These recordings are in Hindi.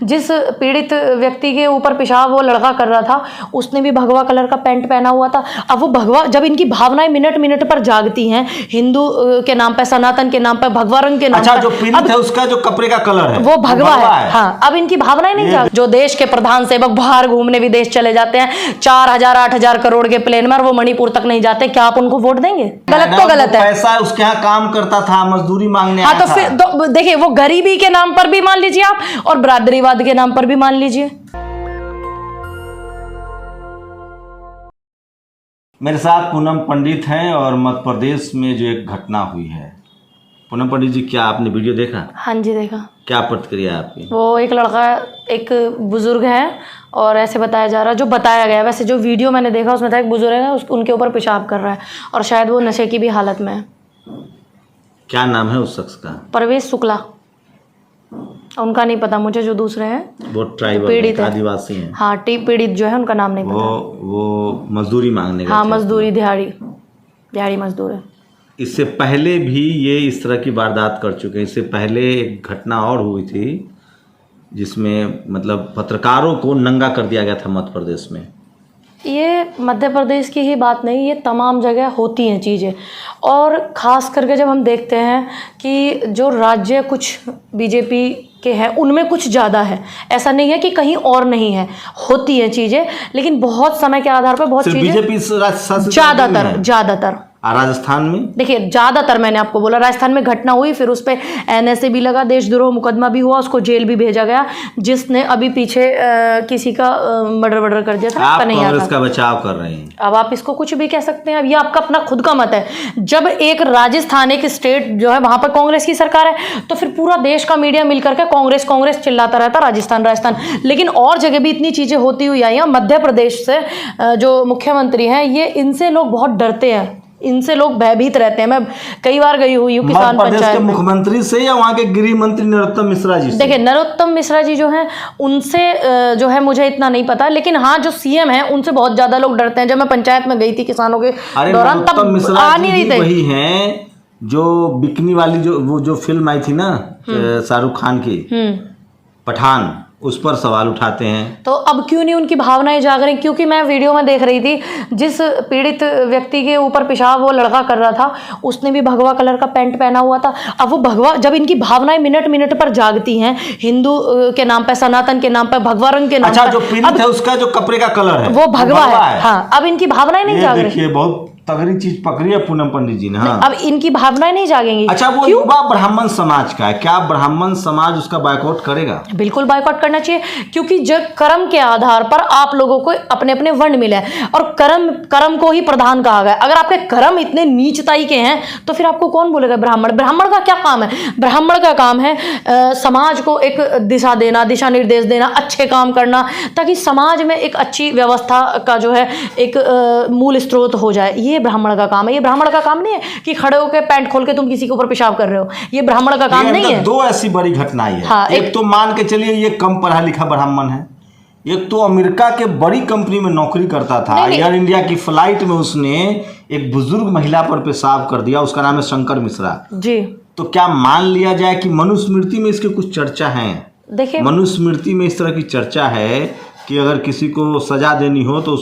जिस पीड़ित व्यक्ति के ऊपर पेशाब वो लड़का कर रहा था, उसने भी भगवा कलर का पैंट पहना हुआ था। अब वो भगवा, जब इनकी भावनाएं मिनट मिनट पर जागती हैं, हिंदू के नाम पर, सनातन के नाम पर, भगवा रंग के नाम पर, जो पीड़ित है उसका जो कपड़े का कलर है वो भगवा है। हाँ, अब इनकी भावनाएं नहीं जाग। जो देश के प्रधान सेवक बाहर घूमने विदेश चले जाते हैं 4,000 8,000 करोड़ के प्लेन में, और वो मणिपुर तक नहीं जाते, क्या आप उनको वोट देंगे? गलत तो गलत है। पैसा उसके यहाँ काम करता था, मजदूरी मांगने हाँ, तो फिर देखिए, वो गरीबी के नाम पर भी मान लीजिए आप, और बरादरीवाद के नाम पर भी मान लीजिए। मेरे साथ पूनम पंडित हैं और मध्य प्रदेश में जो एक घटना हुई है। पूनम पंडित जी, क्या आपने वीडियो देखा? हाँ जी, देखा। क्या प्रतिक्रिया आपकी? वो एक लड़का, एक बुजुर्ग है, और ऐसे बताया जा रहा है, जो बताया गया, वैसे जो वीडियो मैंने देखा उसमें था एक बुजुर्ग है, उनके ऊपर पेशाब कर रहा है, और शायद वो नशे की भी हालत में है। क्या नाम है उस शख्स का? परवेश शुक्ला। उनका नहीं पता मुझे, जो दूसरे हैं वो ट्राइबल पीड़ित है, आदिवासी हैं। हाँ, पीड़ित जो है उनका नाम नहीं पता। वो मजदूरी मांगने हाँ, मजदूरी, दिहाड़ी मजदूर है। इससे पहले भी ये इस तरह की वारदात कर चुके हैं। इससे पहले एक घटना और हुई थी जिसमें मतलब पत्रकारों को नंगा कर दिया गया था मध्य प्रदेश में। ये मध्य प्रदेश की ही बात नहीं, ये तमाम जगह होती हैं चीज़ें, और ख़ास करके जब हम देखते हैं कि जो राज्य कुछ बीजेपी के हैं उनमें कुछ ज़्यादा है, ऐसा नहीं है कि कहीं और नहीं है, होती हैं चीज़ें, लेकिन बहुत समय के आधार पर बहुत चीज़ें बीजेपी ज़्यादातर राजस्थान में, देखिए ज़्यादातर, मैंने आपको बोला राजस्थान में घटना हुई, फिर उस पर NSA भी लगा, देशद्रोह मुकदमा भी हुआ, उसको जेल भी भेजा गया, जिसने अभी पीछे किसी का मर्डर कर दिया था। आप कांग्रेस का बचाव कर रहे हैं। अब आप इसको कुछ भी कह सकते हैं, अब ये आपका अपना खुद का मत है। जब एक राजस्थान, एक स्टेट जो है, वहां पर कांग्रेस की सरकार है, तो फिर पूरा देश का मीडिया मिलकर के कांग्रेस कांग्रेस चिल्लाता रहता, राजस्थान। लेकिन और जगह भी इतनी चीजें होती हुई आई हैं। मध्य प्रदेश से जो मुख्यमंत्री हैं, ये इनसे लोग बहुत डरते हैं, इनसे लोग भयभीत रहते हैं। मैं कई बार गई हुई हूँ किसान पंचायत के मुख्यमंत्री से या वहाँ के गृह मंत्री नरोत्तम मिश्रा जी से? देखिए, नरोत्तम मिश्रा जी जो हैं उनसे जो है मुझे इतना नहीं पता, लेकिन हाँ, जो CM हैं उनसे बहुत ज्यादा लोग डरते हैं। जब मैं पंचायत में गई थी किसानों के दौरान, तब आ नहीं रही थी। वही हैं जो बिकनी वाली जो फिल्म आई थी ना शाहरुख खान की, पठान, उस पर सवाल उठाते हैं। तो अब क्यों नहीं उनकी भावनाएं जाग रही? क्योंकि मैं वीडियो में देख रही थी, जिस पीड़ित व्यक्ति के ऊपर पेशाब वो लड़का कर रहा था, उसने भी भगवा कलर का पैंट पहना हुआ था। अब वो भगवा, जब इनकी भावनाएं मिनट मिनट पर जागती हैं, हिंदू के नाम पर, सनातन के नाम पर, भगवा रंग के नाम पर, जो पीड़ित है उसका जो कपड़े का कलर है वो भगवा है। हाँ, अब इनकी भावनाएं नहीं जाग रही। बहुत तगड़ी चीज पकड़ी है पूनम पंडित जी ने। हाँ, अब इनकी भावनाएं नहीं जागेंगी। अच्छा, वो युवा ब्राह्मण समाज का है, क्या ब्राह्मण समाज उसका बायकॉट करेगा? बिल्कुल बायकॉट करना चाहिए, क्योंकि जब कर्म के आधार पर आप लोगों को अपने अपने वर्ण मिले हैं, और कर्म को ही प्रधान कहा गया। अगर आपके कर्म इतने नीचताई के हैं, तो फिर आपको कौन बोलेगा ब्राह्मण का क्या काम है? ब्राह्मण का काम है समाज को एक दिशा देना, दिशा निर्देश देना, अच्छे काम करना, ताकि समाज में एक अच्छी व्यवस्था का जो है एक मूल स्रोत हो जाए। ये ब्राह्मण का काम है। ये ब्राह्मण का काम नहीं है कि खड़े होकर पैंट खोल के तुम किसी के ऊपर पेशाब कर रहे हो। ये ब्राह्मण का काम नहीं है। दो ऐसी बड़ी घटनाएं हैं। हाँ, एक तो मान के चलिए ये कम पढ़ा लिखा ब्राह्मण है, एक तो अमेरिका के बड़ी कंपनी में नौकरी करता था, एयर इंडिया की फ्लाइट में उसने एक बुजुर्ग महिला पर पेशाब कर दिया, उसका नाम है शंकर मिश्रा जी। तो क्या मान लिया जाए कि मनुस्मृति में इसकी कुछ चर्चा है? देखिए, मनुस्मृति में इस तरह की चर्चा है कि अगर किसी को सजा देनी हो तो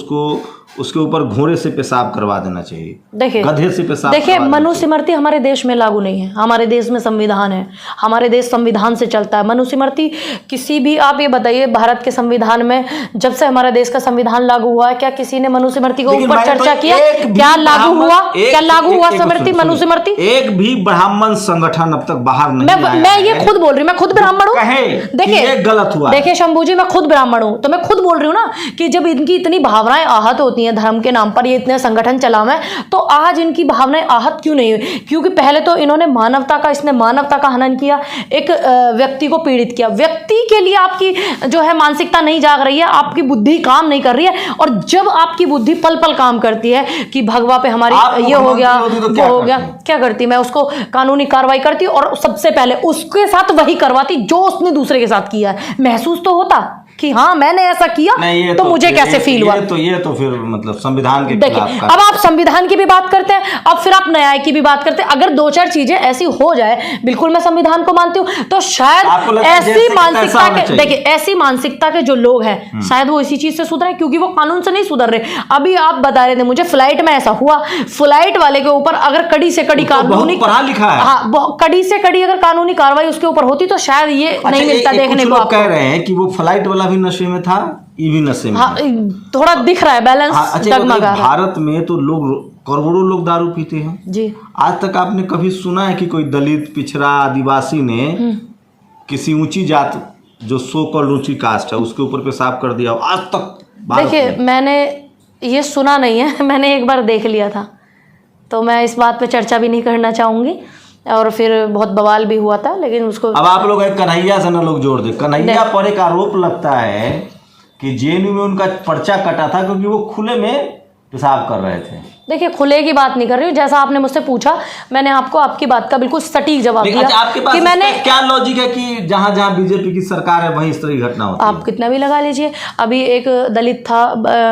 उसके ऊपर घोड़े से पेशाब करवा देना चाहिए, देखिए गधे से पेशाब। देखिए, मनुस्मृति हमारे देश में लागू नहीं है। हमारे देश में संविधान है, हमारे देश संविधान से चलता है। मनुस्मृति किसी भी, आप ये बताइए, भारत के संविधान में जब से हमारे देश का संविधान लागू हुआ है, क्या किसी ने मनुस्मृति के ऊपर चर्चा किया? क्या लागू हुआ? स्मृति, मनुस्मृति? एक भी ब्राह्मण संगठन अब तक बाहर नहीं। मैं ये खुद बोल रही हूँ, मैं खुद ब्राह्मण हूँ। देखिए, गलत हुआ। देखिए शंभू जी, मैं खुद ब्राह्मण हूँ, तो मैं खुद बोल रही हूँ ना कि जब इनकी इतनी भावनाएं आहत होती हैं, धर्म के नाम पर ये इतने संगठन चलावे, तो आज इनकी भावनाएं आहत क्यों नहीं हुई? क्योंकि पहले तो इन्होंने मानवता का हनन किया, एक व्यक्ति को पीड़ित किया। व्यक्ति के लिए आपकी जो है मानसिकता नहीं जाग रही है, आपकी बुद्धि काम नहीं कर रही है। और जब आपकी बुद्धि पल पल काम करती है कि भगवा पे हमारी ये हो गया, वो हो गया, क्या करती? मैं उसको कानूनी कार्रवाई करती और सबसे पहले उसके साथ वही करवाती जो उसने दूसरे के साथ किया है। महसूस तो होता, कि हाँ मैंने ऐसा किया तो मुझे कैसे फील हुआ। ये तो फिर मतलब संविधान के देखिए, अब आप संविधान की भी बात करते हैं, अब फिर आप न्याय की भी बात करते हैं। अगर दो चार चीजें ऐसी हो जाए, बिल्कुल मैं संविधान को मानती हूँ, तो शायद ऐसी मानसिकता के, देखिए ऐसी मानसिकता के जो लोग हैं शायद वो इसी चीज से सुधरे, क्योंकि वो कानून से नहीं सुधर रहे। अभी आप बता रहे थे मुझे फ्लाइट में ऐसा हुआ, फ्लाइट वाले के ऊपर अगर कड़ी से कड़ी कानूनी, पढ़ा लिखा है, हाँ कड़ी से कड़ी अगर कानूनी कार्रवाई उसके ऊपर होती तो शायद ये नहीं मिलता देखने को। कह रहे हैं कि वो फ्लाइट वाला भी नशे में था, ये भी नशे में। हाँ, थोड़ा दिख रहा है बैलेंस। अच्छा, भारत में तो लोग करोड़ों लोग दारू पीते हैं जी। आज तक आपने कभी सुना है कि कोई दलित, पिछड़ा, आदिवासी ने किसी ऊंची जात जो सो कॉल्ड ऊंची कास्ट है उसके ऊपर पेशाब कर दिया आज तक? देखिए मैंने ये सुना नहीं है, मैंने एक बार देख लिया था, तो मैं इस बात पे चर्चा भी नहीं करना चाहूंगी, और फिर बहुत बवाल भी हुआ था, लेकिन उसको अब आप लोग एक कन्हैया से ना लोग जोड़ दे। कन्हैया पर एक आरोप लगता है कि जेएनयू में उनका पर्चा कटा था क्योंकि वो खुले में पेशाब कर रहे थे। देखिए खुले की बात नहीं कर रही हूँ, जैसा आपने मुझसे पूछा मैंने आपको आपकी बात का बिल्कुल सटीक जवाब दिया। अच्छा, आपके पास कि मैंने क्या लॉजिक है कि जहां जहां बीजेपी की सरकार है वहीं इस तरह की घटना होती है? आप कितना भी लगा लीजिए, अभी एक दलित था,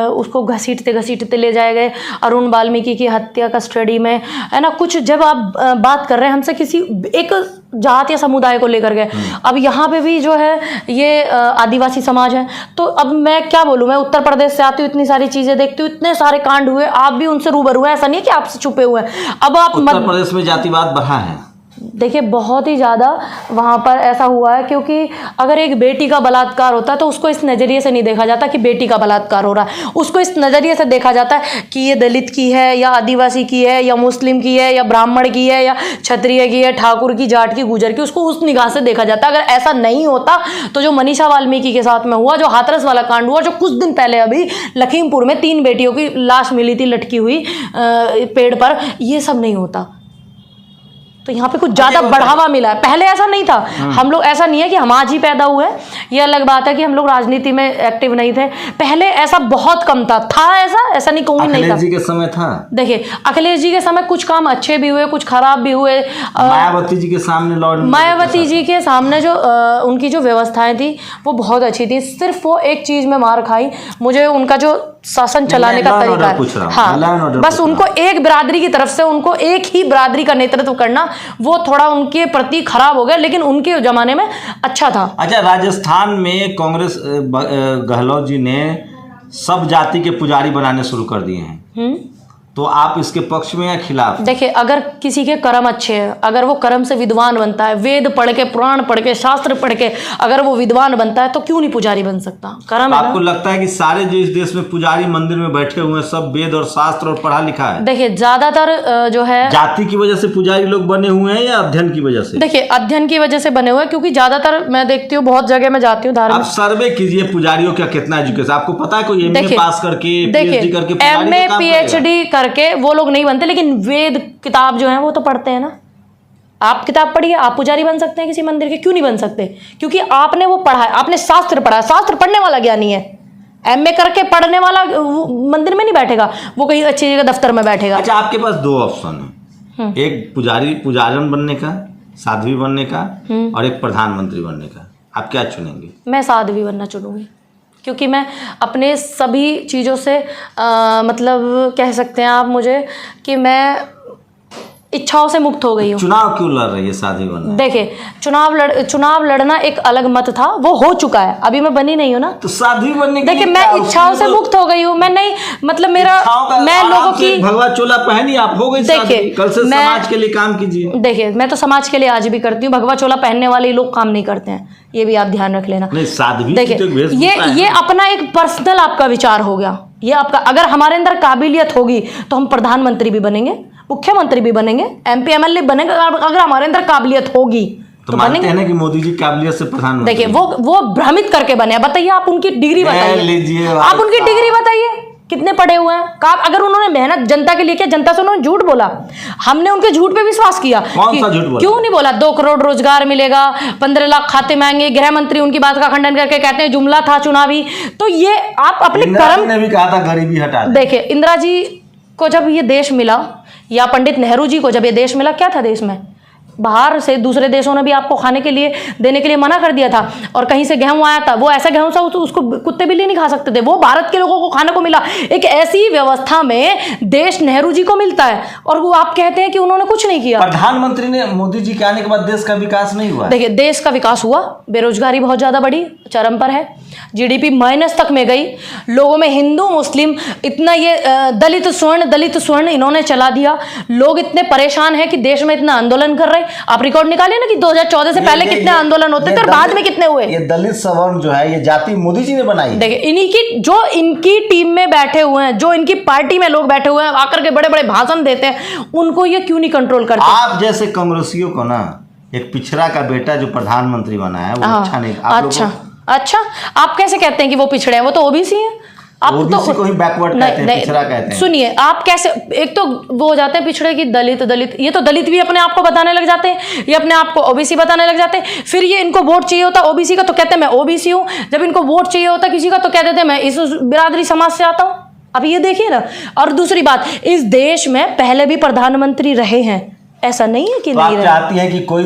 उसको घसीटते ले जाए गए, अरुण वाल्मीकि की हत्या कस्टडी में, है ना। कुछ जब आप बात कर रहे हैं हमसे किसी एक जात या समुदाय को लेकर गए, अब यहाँ पे भी जो है ये आदिवासी समाज है, तो अब मैं क्या बोलूँ, मैं उत्तर प्रदेश से आती हूँ, इतनी सारी चीजें देखती हूँ, इतने सारे कांड हुए, आप भी उनसे रूबरू हैं, ऐसा नहीं है कि आपसे छुपे हुए हैं। अब आप उत्तर प्रदेश में जातिवाद बढ़ा है, देखिए बहुत ही ज़्यादा वहाँ पर ऐसा हुआ है, क्योंकि अगर एक बेटी का बलात्कार होता है तो उसको इस नज़रिए से नहीं देखा जाता कि बेटी का बलात्कार हो रहा है, उसको इस नज़रिए से देखा जाता है कि ये दलित की है या आदिवासी की है या मुस्लिम की है या ब्राह्मण की है या क्षत्रिय की है, ठाकुर की, जाट की, गुजर की, उसको उस निगाह से देखा जाता है। अगर ऐसा नहीं होता तो जो मनीषा वाल्मीकि के साथ में हुआ, जो हाथरस वाला कांड हुआ, जो कुछ दिन पहले अभी लखीमपुर में 3 बेटियों की लाश मिली थी लटकी हुई पेड़ पर, ये सब नहीं होता। तो यहाँ पे कुछ ज़्यादा बढ़ावा मिला है, पहले ऐसा नहीं था। हम लोग, ऐसा नहीं है कि हम आज ही पैदा हुए, ये अलग बात है कि हम लोग राजनीति में एक्टिव नहीं थे, पहले ऐसा बहुत कम था ऐसा नहीं कहूँगी नहीं था। अखिलेश जी के समय था। देखिए अखिलेश जी के समय कुछ काम अच्छे भी हुए, कुछ खराब भी हुए। मायावती जी के सामने मायावती जी के सामने जो उनकी जो व्यवस्थाएं थी वो बहुत अच्छी थी, सिर्फ वो एक चीज़ में मार खाई, मुझे उनका जो शासन चलाने का तरीका है, हाँ बस उनको एक बिरादरी की तरफ से, उनको एक ही बिरादरी का नेतृत्व करना, वो थोड़ा उनके प्रति खराब हो गया, लेकिन उनके जमाने में अच्छा था। अच्छा, राजस्थान में कांग्रेस गहलोत जी ने सब जाति के पुजारी बनाने शुरू कर दिए हैं, तो आप इसके पक्ष में या खिलाफ? देखिए अगर किसी के कर्म अच्छे हैं, अगर वो कर्म से विद्वान बनता है, वेद पढ़ के, पुराण पढ़ के, शास्त्र पढ़ के अगर वो विद्वान बनता है तो क्यों नहीं पुजारी बन सकता? कर्म है। आपको लगता है कि सारे जो इस देश में पुजारी मंदिर में बैठे हुए हैं सब वेद और शास्त्र और पढ़ा लिखा है? देखिए ज्यादातर जो है जाति की वजह से पुजारी लोग बने हुए हैं या अध्ययन की वजह से? देखिए अध्ययन की वजह से बने हुए हैं, क्योंकि ज्यादातर मैं देखती हूँ, बहुत जगह मैं जाती हूँ धार्मिक। आप सर्वे कीजिए पुजारियों का कितना एजुकेशन, आपको पता है कोई एमए पास करके, पीएचडी करके, एमए पीएचडी करके वो लोग नहीं बनते, लेकिन वेद किताब जो है वो तो पढ़ते हैं ना। आप किताब पढ़िए, आप पुजारी बन सकते हैं किसी मंदिर के, क्यों नहीं बन सकते? क्योंकि आपने वो पढ़ा है, आपने शास्त्र पढ़ा है। शास्त्र पढ़ने वाला ज्ञानी है, एमए करके पढ़ने वाला मंदिर में नहीं बैठेगा, वो कहीं अच्छी जगह दफ्तर में बैठेगा। अच्छा, आपके पास 2 ऑप्शन है, एक पुजारन बनने का, साध्वी बनने का, और एक प्रधानमंत्री बनने का, आप क्या चुनेंगे? मैं साध्वी बनना चुनूंगी, क्योंकि मैं अपने सभी चीज़ों से मतलब कह सकते हैं आप मुझे कि मैं इच्छाओं से मुक्त हो गई हूँ। चुनाव क्यों लड़ रही है साध्वी बनना? देखिए चुनाव लड़ना एक अलग मत था, वो हो चुका है, अभी मैं बनी नहीं हूँ ना, तो साध्वी बनने के देखिए मैं इच्छाओं से मुक्त हो गई हूँ। मैं नहीं, मतलब मेरा, मैं लोगों की भगवा चोला पहनी, आप हो गई साध्वी, कल से समाज के लिए काम कीजिए। देखिए मैं तो समाज के लिए आज भी करती हूँ, भगवा चोला पहनने वाले लोग काम नहीं करते हैं, ये भी आप ध्यान रख लेना। नहीं, साध्वी देखिए ये अपना एक पर्सनल आपका विचार हो गया, ये आपका। अगर हमारे अंदर काबिलियत होगी तो हम प्रधानमंत्री भी बनेंगे, मुख्यमंत्री भी बनेंगे, एमपी एमएलए बनेंगे, अगर हमारे अंदर काबिलियत होगी तो मानते हैं ना कि मोदी जी काबिलियत से प्रधानमंत्री। देखिए वो भ्रमित करके बने। बताइए आप उनकी डिग्री बताइए, आप उनकी डिग्री बताइए, कितने पढ़े हुए हैं? अगर उन्होंने मेहनत जनता के लिए किया, जनता से उन्होंने झूठ बोला, हमने उनके झूठ पे विश्वास किया। कौन सा झूठ बोला? क्यों नहीं बोला? 2 करोड़ रोजगार मिलेगा, 15 लाख खाते में आएंगे। गृह मंत्री उनकी बात का खंडन करके कहते हैं जुमला था चुनावी। तो ये आप अपने कर्म ने भी कहा था गरीबी हटा दे। देखिए इंदिरा जी को जब ये देश मिला, या पंडित नेहरू जी को जब ये देश मिला, क्या था देश में? बाहर से दूसरे देशों ने भी आपको खाने के लिए देने के लिए मना कर दिया था, और कहीं से गेहूं आया था, वो ऐसा गेहूं था उसको कुत्ते बिल्ली नहीं खा सकते थे, वो भारत के लोगों को खाने को मिला। एक ऐसी व्यवस्था में देश नेहरू जी को मिलता है और वो आप कहते हैं कि उन्होंने कुछ नहीं किया। प्रधानमंत्री ने, मोदी जी के आने के बाद देश का विकास नहीं हुआ। देखिए, देश का विकास हुआ, बेरोजगारी बहुत ज्यादा बढ़ी, चरम पर है, जीडीपी माइनस तक में गई, लोगों में हिंदू मुस्लिम इतना, ये दलित स्वर्ण इन्होंने चला दिया, लोग इतने परेशान हैं कि देश में इतना आंदोलन कर रहे। आप रिकॉर्ड निकालिए ना कि 2014 से पहले कितने आंदोलन होते थे और बाद में कितने हुए। ये दलित सवर्ण जो है, ये जाति मोदी जी ने बनाई। देखिए, इन्हीं की, जो इनकी टीम में बैठे हुए हैं, जो इनकी पार्टी में लोग बैठे हुए हैं, आकर के बड़े बड़े भाषण देते हैं, उनको ये क्यों नहीं कंट्रोल करते? आप जैसे कांग्रेसियों को ना, एक पिछड़ा का बेटा जो प्रधानमंत्री बना है वो अच्छा नहीं। अच्छा, आप कैसे कहते हैं कि वो पिछड़े हैं? वो तो ओबीसी हैं। आप ओबीसी को ही बैकवर्ड कहते हैं, पिछड़ा कहते हैं। सुनिए, आप कैसे, एक तो वो हो जाते हैं पिछड़े की दलित, ये तो दलित भी अपने आप को बताने लग जाते हैं, ये अपने आप को ओबीसी बताने लग जाते हैं। फिर ये इनको वोट चाहिए होता ओबीसी का तो कहते हैं मैं ओबीसी हूँ, जब इनको वोट चाहिए होता किसी का तो कह देते हैं मैं इस बिरादरी समाज से आता हूँ। अब ये देखिए ना। और दूसरी बात, इस देश में पहले भी प्रधानमंत्री रहे हैं, ऐसा नहीं है कि तो नहीं आप चाहती हैं कि कोई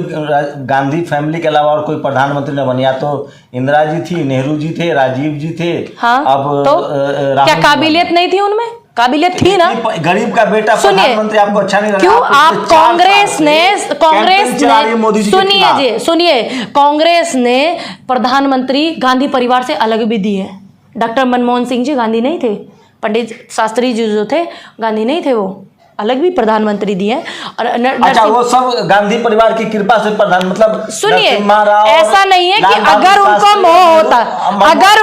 गांधी फैमिली के अलावा और कोई प्रधानमंत्री न बने? या तो इंदिरा जी थी, नेहरू जी थे, राजीव जी थे। हाँ, अब तो क्या काबिलियत नहीं थी उनमें? काबिलियत थी ना। गरीब का बेटा प्रधानमंत्री आपको अच्छा नहीं लगा? क्यों आप कांग्रेस ने सुनिए कांग्रेस ने प्रधानमंत्री गांधी परिवार से अलग भी दिए। डॉक्टर मनमोहन सिंह जी गांधी नहीं थे, पंडित शास्त्री जी जो थे गांधी नहीं थे, वो अलग भी प्रधानमंत्री दिए। और अच्छा, वो सब गांधी परिवार की कृपा से प्रधान, मतलब सुनिए, ऐसा नहीं है कि अगर उनको मोह होता, अगर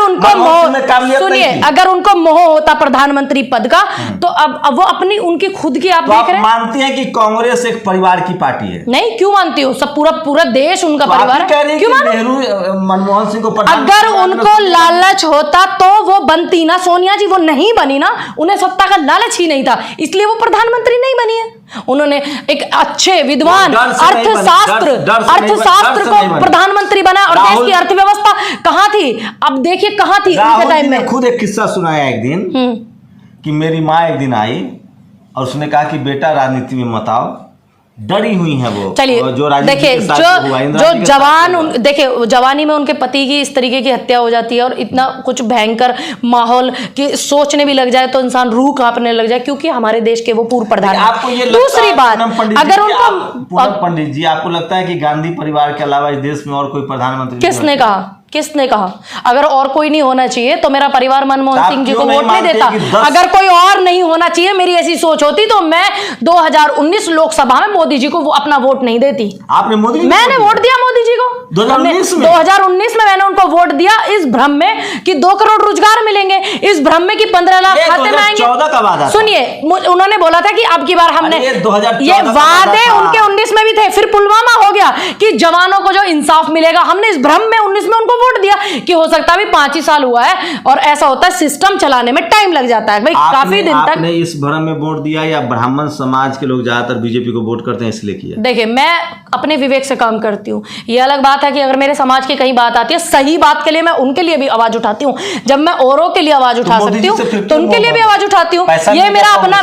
उनको मोह होता प्रधानमंत्री पद का, तो अब वो अपनी, उनकी खुद की, आप देख रहे हैं। मानती हैं कि कांग्रेस एक परिवार की पार्टी है? नहीं, क्यों मानती हो? सब पूरा देश उनका परिवार है। क्यों मानो? नेहरू मनमोहन सिंह को अगर उनको लालच होता तो वो बनती ना, सोनिया जी वो नहीं बनी ना, उन्हें सत्ता का लालच ही नहीं था, इसलिए वो प्रधानमंत्री नहीं बनी है। उन्होंने एक अच्छे विद्वान अर्थशास्त्र को प्रधानमंत्री बना, और देश की अर्थव्यवस्था कहाँ थी? अब देखिए कहाँ थी उनके टाइम में। खुद एक किस्सा सुनाया एक दिन कि मेरी माँ एक दिन आई और उसने कहा कि बेटा राजनीति में मत आओ, डरी हुई है वो। चलिए देखिए, जो जवान, देखिए जवानी में उनके पति की इस तरीके की हत्या हो जाती है और इतना कुछ भयंकर माहौल कि सोचने भी लग जाए तो इंसान रूह कांपने लग जाए, क्योंकि हमारे देश के वो पूर्व प्रधान। आपको ये दूसरी बात, अगर उनको, पंडित जी आपको लगता है कि गांधी परिवार के अलावा इस देश में और कोई प्रधानमंत्री? किसने कहा? अगर और कोई नहीं होना चाहिए तो मेरा परिवार मनमोहन सिंह जी को वोट नहीं देता। अगर कोई और नहीं होना चाहिए, मेरी ऐसी सोच होती, तो मैं 2019 लोकसभा में मोदी जी को अपना वोट नहीं देती। आपने मोदी, मैंने वोट दिया मोदी जी को 2019 में मैंने उनको वोट दिया, इस भ्रम में कि 2 करोड़ रोजगार मिलेंगे, इस भ्रम में कि 15 लाख खाते में आएंगे। सुनिए, उन्होंने बोला था कि अब की बार हमने, ये वादे उनके 19 में भी थे। फिर पुलवामा हो गया कि जवानों को जो इंसाफ मिलेगा, हमने इस भ्रम में 19 में उनको वोट दिया कि हो सकता है 5 ही साल हुआ है, और ऐसा होता है सिस्टम चलाने में टाइम लग जाता है भाई, काफी दिन तक। आपने इस भ्रम में वोट दिया या ब्राह्मण समाज के लोग ज्यादातर बीजेपी को वोट करते हैं इसलिए किया? देखिए, मैं अपने विवेक से काम करती हूँ। ये अलग बात है कि अगर मेरे समाज की कहीं बात आती है, सही बात के लिए मैं उनके लिए भी आवाज उठाती हूँ। जब मैं औरों के लिए आवाज उठा सकती हूँ तो उनके लिए भी आवाज उठाती हूँ। ये मेरा अपना,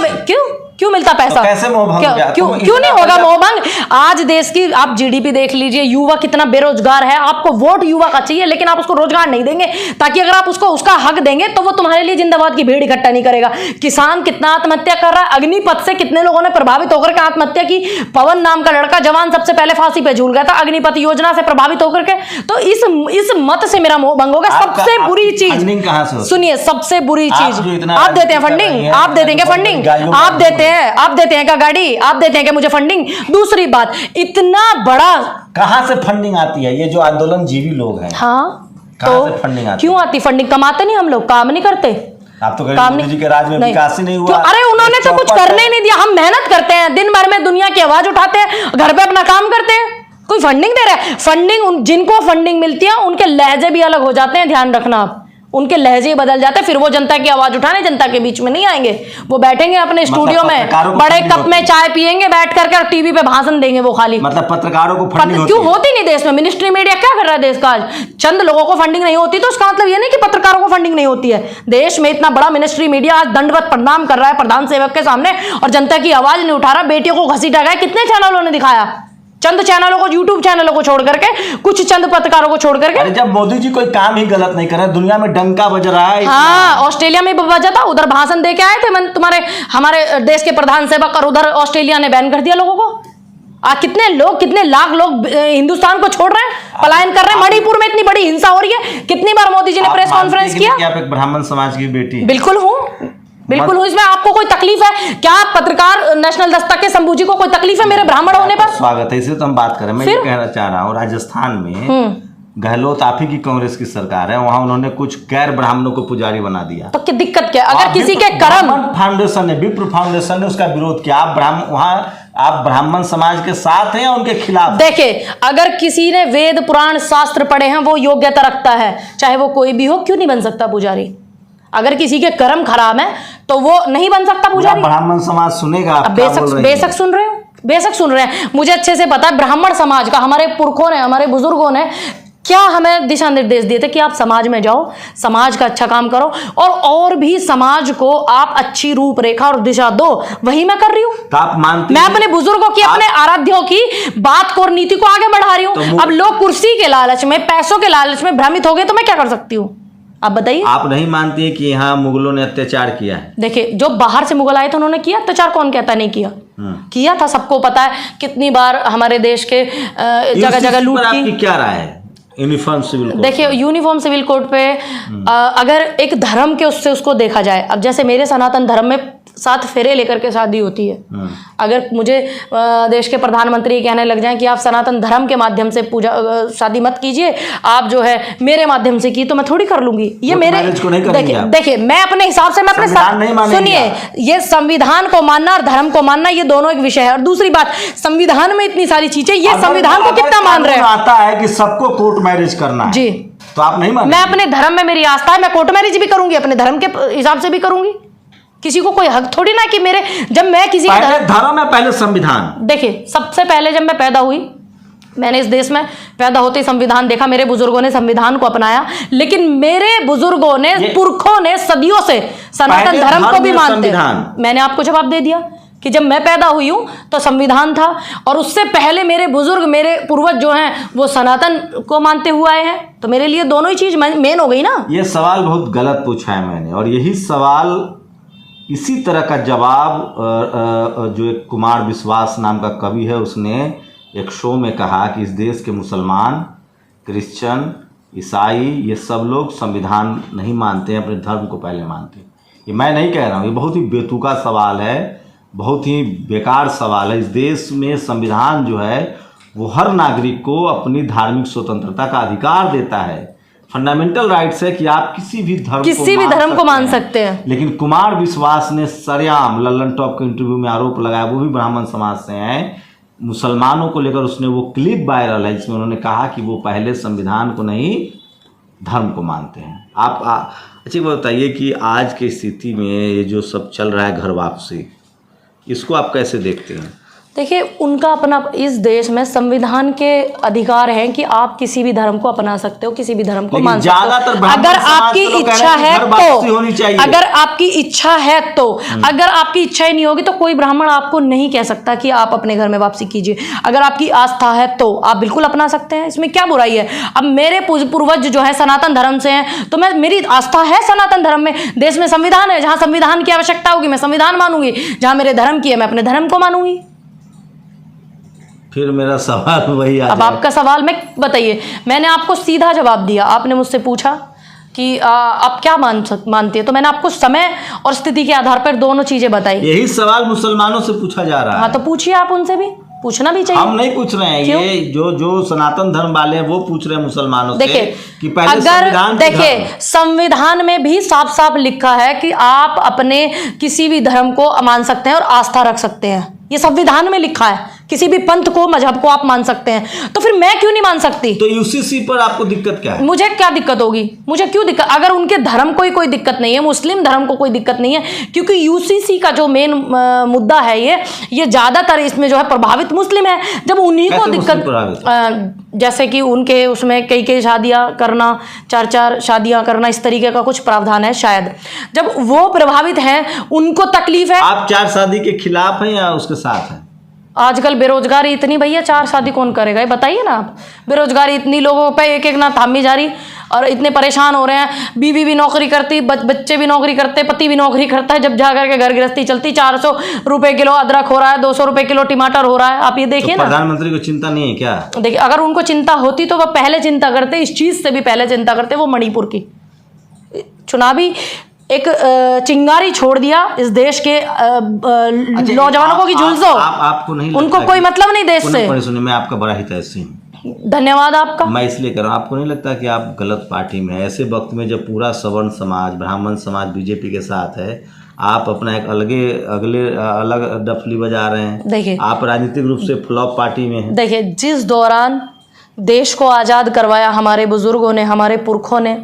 क्यों मिलता पैसा? तो कैसे मोहभंग हो गया? क्यों नहीं होगा मोहभंग? आज देश की आप जीडीपी देख लीजिए, युवा कितना बेरोजगार है। आपको वोट युवा का चाहिए, लेकिन आप उसको रोजगार नहीं देंगे, ताकि अगर आप उसको उसका हक देंगे तो वो तुम्हारे लिए जिंदाबाद की भीड़ इकट्ठा नहीं करेगा। किसान कितना आत्महत्या कर रहा है, अग्निपथ से कितने लोगों ने प्रभावित होकर के आत्महत्या की। पवन नाम का लड़का जवान सबसे पहले फांसी पे झूल गया था अग्निपथ योजना से प्रभावित होकर के। तो इस मत से मेरा मोहभंग होगा। सबसे बुरी चीज सुनिए, सबसे बुरी चीज, आप देते हैं फंडिंग, आप दे देंगे फंडिंग, आप देते हैं का गाड़ी, आप देते हैं कि मुझे फंडिंग। दूसरी बात, इतना बड़ा कहां से फंडिंग आती है? ये जो आंदोलन जीवी लोग हैं, हाँ, कहां से फंडिंग आती? क्यों आती फंडिंग? कमाते नहीं हम लोग, काम नहीं करते। आप तो मोदी जी के राज में विकास ही नहीं हुआ। अरे उन्होंने तो कुछ करने ही नहीं दिया। हम मेहनत करते हैं, दिन भर में दुनिया की आवाज उठाते हैं, घर पे अपना काम करते हैं, कोई फंडिंग दे रहा है? फंडिंग, जिनको फंडिंग मिलती है उनके लहजे भी अलग हो जाते हैं, ध्यान रखना आप। उनके लहजे बदल जाते हैं, फिर वो जनता की आवाज उठाने जनता के बीच में नहीं आएंगे। वो बैठेंगे अपने स्टूडियो में, बड़े कप में चाय पियेंगे बैठ करके और टीवी पे भाषण देंगे वो खाली। मतलब पत्रकारों को फंडिंग क्यों होती नहीं देश में? मिनिस्ट्री मीडिया क्या कर रहा है देश का आज? चंद लोगों को फंडिंग नहीं होती तो उसका मतलब ये नहीं कि पत्रकारों को फंडिंग नहीं होती है। देश में इतना बड़ा मिनिस्ट्री मीडिया आज दंडवत प्रणाम कर रहा है प्रधान सेवक के सामने और जनता की आवाज नहीं उठा रहा, बेटियों को घसीटा गया। कितने चैनलों ने दिखाया? चंद चैनलों को, यूट्यूब चैनलों को छोड़ करके, कुछ चंद पत्रकारों को छोड़ करके। अरे जब मोदी जी कोई काम ही गलत नहीं कर रहे, दुनिया में डंका बज रहा है। हाँ, ऑस्ट्रेलिया में बजा था, उधर भाषण दे के आए थे तुम्हारे हमारे देश के प्रधान सेवक, और उधर ऑस्ट्रेलिया ने बैन कर दिया लोगों को। कितने लोग, कितने लाख लोग हिंदुस्तान को छोड़ रहे हैं, पलायन कर रहे हैं। मणिपुर में इतनी बड़ी हिंसा हो रही है, कितनी बार मोदी जी ने प्रेस कॉन्फ्रेंस किया। आप एक ब्राह्मण समाज की बेटी? बिल्कुल हूँ, बिल्कुल हूँ। इसमें आपको कोई तकलीफ है क्या? पत्रकार नेशनल दस्तक के शंभू जी को कोई तकलीफ है मेरे ब्राह्मण होने पर? स्वागत है, इसे तो हम बात करें। मैं ये कहना चाह रहा हूँ, राजस्थान में गहलोत आप ही की कांग्रेस की सरकार है, वहां उन्होंने कुछ गैर ब्राह्मणों को पुजारी बना दिया। तो क्या दिक्कत क्या? अगर किसी के कर्म, फाउंडेशन ने, विप्र फाउंडेशन ने उसका विरोध किया। आप ब्राह्मण समाज के साथ हैं या उनके खिलाफ? देखिए, अगर किसी ने वेद पुराण शास्त्र पढ़े हैं, वो योग्यता रखता है, चाहे वो कोई भी हो, क्यों नहीं बन सकता पुजारी? अगर किसी के कर्म खराब है तो वो नहीं बन सकता पुजारी। ब्राह्मण समाज सुनेगा? आप बेशक सुन रहे हो, बेशक सुन रहे हैं। मुझे अच्छे से पता है ब्राह्मण समाज का, हमारे पुरखों ने, हमारे बुजुर्गों ने क्या हमें दिशा निर्देश दिए थे कि आप समाज में जाओ, समाज का अच्छा काम करो, और भी समाज को आप अच्छी रूपरेखा और दिशा दो। वही मैं कर रही हूँ। तो आप मानते, मैं अपने बुजुर्गों की, अपने आराध्यों की बात को और नीति को आगे बढ़ा रही हूँ। अब लोग कुर्सी के लालच में, पैसों के लालच में भ्रमित हो गए, तो मैं क्या कर सकती हूँ? आप बताइए। आप नहीं मानती है कि यहाँ मुगलों ने अत्याचार किया है? देखिए, जो बाहर से मुगल आए थे उन्होंने किया अत्याचार, कौन कहता नहीं किया? किया था, सबको पता है। कितनी बार हमारे देश के जगह जगह लूट की। आपकी क्या राय है यूनिफॉर्म सिविल कोड? देखिए, यूनिफॉर्म सिविल कोड पे अगर एक धर्म के उससे उसको देखा जाए, अब जैसे मेरे सनातन धर्म में 7 फेरे लेकर के शादी होती है। अगर मुझे देश के प्रधानमंत्री कहने लग जाएं कि आप सनातन धर्म के माध्यम से पूजा शादी मत कीजिए, आप जो है मेरे माध्यम से की, तो मैं थोड़ी कर लूंगी। ये मेरे, देखिए मैं अपने हिसाब से, मैं अपने, सुनिए, ये संविधान को मानना और धर्म को मानना, ये दोनों एक विषय है। और दूसरी बात, संविधान में इतनी सारी चीजें, ये संविधान को कितना मान रहे हैं? आता है कि सबको कोर्ट मैरिज करना है जी, तो आप नहीं मानते? मैं अपने धर्म में मेरी आस्था है, मैं कोर्ट मैरिज भी करूंगी, अपने धर्म के हिसाब से भी करूंगी। किसी को कोई हक थोड़ी ना कि मेरे, जब मैं किसी धर्म है, पहले संविधान। देखिए, सबसे पहले जब मैं पैदा हुई, मैंने इस देश में पैदा होते ही संविधान देखा, मेरे बुजुर्गों ने संविधान को अपनाया। लेकिन मेरे बुजुर्गों ने, पुरखों ने सदियों से सनातन धर्म को भी मानते हैं। मैंने आपको जवाब दे दिया कि जब मैं पैदा हुई हूं तो संविधान था, और उससे पहले मेरे बुजुर्ग, मेरे पूर्वज जो हैं, वो सनातन को मानते हुए आए हैं। तो मेरे लिए दोनों ही चीज मेन हो गई ना। ये सवाल बहुत गलत पूछा है मैंने, और यही सवाल, इसी तरह का जवाब जो एक कुमार विश्वास नाम का कवि है, उसने एक शो में कहा कि इस देश के मुसलमान, क्रिश्चियन, ईसाई, ये सब लोग संविधान नहीं मानते हैं, अपने धर्म को पहले मानते हैं। ये मैं नहीं कह रहा हूँ, ये बहुत ही बेतुका सवाल है, बहुत ही बेकार सवाल है। इस देश में संविधान जो है वो हर नागरिक को अपनी धार्मिक स्वतंत्रता का अधिकार देता है। फंडामेंटल राइट्स है कि आप किसी भी धर्म को मान सकते हैं। लेकिन कुमार विश्वास ने सरेआम लल्लन टॉप के इंटरव्यू में आरोप लगाया, वो भी ब्राह्मण समाज से हैं, मुसलमानों को लेकर उसने वो क्लिप वायरल है जिसमें उन्होंने कहा कि वो पहले संविधान को नहीं, धर्म को मानते हैं। आप अच्छी बात बताइए कि आज की स्थिति में ये जो सब चल रहा है घर वापसी, इसको आप कैसे देखते हैं? देखिए, उनका अपना, इस देश में संविधान के अधिकार हैं कि आप किसी भी धर्म को अपना सकते हो, किसी भी धर्म को मान सकते हो। अगर आपकी इच्छा है तो, अगर आपकी इच्छा है तो, अगर आपकी इच्छा ही नहीं होगी तो कोई ब्राह्मण आपको नहीं कह सकता कि आप अपने घर में वापसी कीजिए। अगर आपकी आस्था है तो आप बिल्कुल अपना सकते हैं, इसमें क्या बुराई है? अब मेरे पूर्वज जो है सनातन धर्म से हैं, तो मेरी आस्था है सनातन धर्म में। देश में संविधान है, जहां संविधान की आवश्यकता होगी मैं संविधान मानूंगी, जहां मेरे धर्म की है मैं अपने धर्म को मानूंगी। फिर मेरा सवाल वही आ अब आपका सवाल में बताइए, मैंने आपको सीधा जवाब दिया। आपने मुझसे पूछा कि आप क्या मानते हैं, तो मैंने आपको समय और स्थिति के आधार पर दोनों चीजें बताई। यही सवाल मुसलमानों से पूछा जा रहा है। हाँ, तो पूछिए, आप उनसे भी पूछना भी चाहिए। हम नहीं पूछ रहे हैं, ये जो सनातन धर्म वाले हैं वो पूछ रहे हैं मुसलमानों से कि पहले संविधान, देखिए संविधान में भी साफ साफ लिखा है कि आप अपने किसी भी धर्म को मान सकते हैं और आस्था रख सकते हैं। ये संविधान में लिखा है, किसी भी पंथ को, मजहब को आप मान सकते हैं। तो फिर मैं क्यों नहीं मान सकती? तो यूसीसी पर आपको दिक्कत क्या है? मुझे क्या दिक्कत होगी? मुझे क्यों दिक्कत? अगर उनके धर्म को ही कोई दिक्कत नहीं है, मुस्लिम धर्म को कोई दिक्कत नहीं है, क्योंकि यूसीसी का जो मेन मुद्दा है ये ज्यादातर इसमें जो है प्रभावित मुस्लिम है। जब उन्हीं को दिक्कत, जैसे कि उनके उसमें कई शादियां करना, 4 शादियां करना, इस तरीके का कुछ प्रावधान है शायद। जब वो प्रभावित हैं, उनको तकलीफ है। आप 4 शादी के खिलाफ हैं या उसके साथ हैं? आजकल बेरोजगारी इतनी, भैया 4 शादी कौन करेगा, ये बताइए ना आप। बेरोजगारी इतनी, लोगों पे एक एक ना थामी जा रही और इतने परेशान हो रहे हैं। बीवी भी नौकरी करती, बच्चे भी नौकरी करते, पति भी नौकरी करता है, जब जा करके घर गृहस्थी चलती। 400 रुपए किलो अदरक हो रहा है, 200 रुपए किलो टमाटर हो रहा है। आप ये देखिए ना। प्रधानमंत्री को चिंता नहीं है क्या? देखिए, अगर उनको चिंता होती तो वह पहले चिंता करते, इस चीज से भी पहले चिंता करते। वो मणिपुर की चुनावी एक चिंगारी छोड़ दिया इस देश के नौजवानों को, की झुलसो। आपको नहीं लगता उनको कोई मतलब नहीं देश से। सुनिए, मैं आपका बड़ा हितैषी हूँ, धन्यवाद आपका। मैं इसलिए कर रहा हूँ, आपको नहीं लगता कि आप गलत पार्टी में है? ऐसे वक्त में जब पूरा सवर्ण समाज, ब्राह्मण समाज बीजेपी के साथ है, आप अपना एक अलग डफली बजा रहे हैं। देखिए, आप राजनीतिक रूप से फ्लॉप पार्टी में हैं। देखिए, जिस दौरान देश को आज़ाद करवाया हमारे बुजुर्गों ने, हमारे पुरखों ने,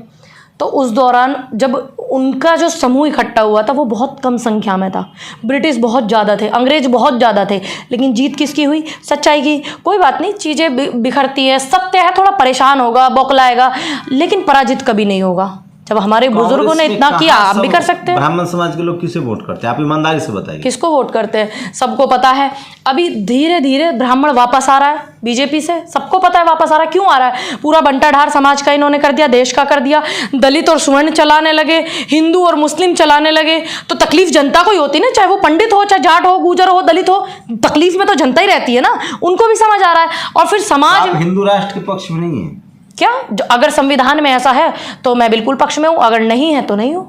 तो उस दौरान जब उनका जो समूह इकट्ठा हुआ था वो बहुत कम संख्या में था। ब्रिटिश बहुत ज़्यादा थे, अंग्रेज बहुत ज़्यादा थे, लेकिन जीत किसकी हुई? सच्चाई की। कोई बात नहीं, चीज़ें बिखरती है, सत्य है, थोड़ा परेशान होगा, बौखलाएगा, लेकिन पराजित कभी नहीं होगा। जब हमारे बुजुर्गों ने इतना किया, आप भी कर सकते हैं। ब्राह्मण समाज के लोग किसे वोट करते हैं? आप ईमानदारी से बताइए, किसको वोट करते हैं? सबको पता है। अभी धीरे धीरे ब्राह्मण वापस आ रहा है बीजेपी से, सबको पता है वापस आ रहा है। क्यों आ रहा है? पूरा बंटाढार समाज का इन्होंने कर दिया, देश का कर दिया। दलित और स्वर्ण चलाने लगे, हिंदू और मुस्लिम चलाने लगे। तो तकलीफ जनता को ही होती है ना, चाहे वो पंडित हो, चाहे जाट हो, गुजर हो, दलित हो, तकलीफ में तो जनता ही रहती है ना। उनको भी समझ आ रहा है। और फिर समाज हिंदू राष्ट्र के पक्ष में नहीं है क्या? अगर संविधान में ऐसा है तो मैं बिल्कुल पक्ष में हूँ, अगर नहीं है तो नहीं हूँ।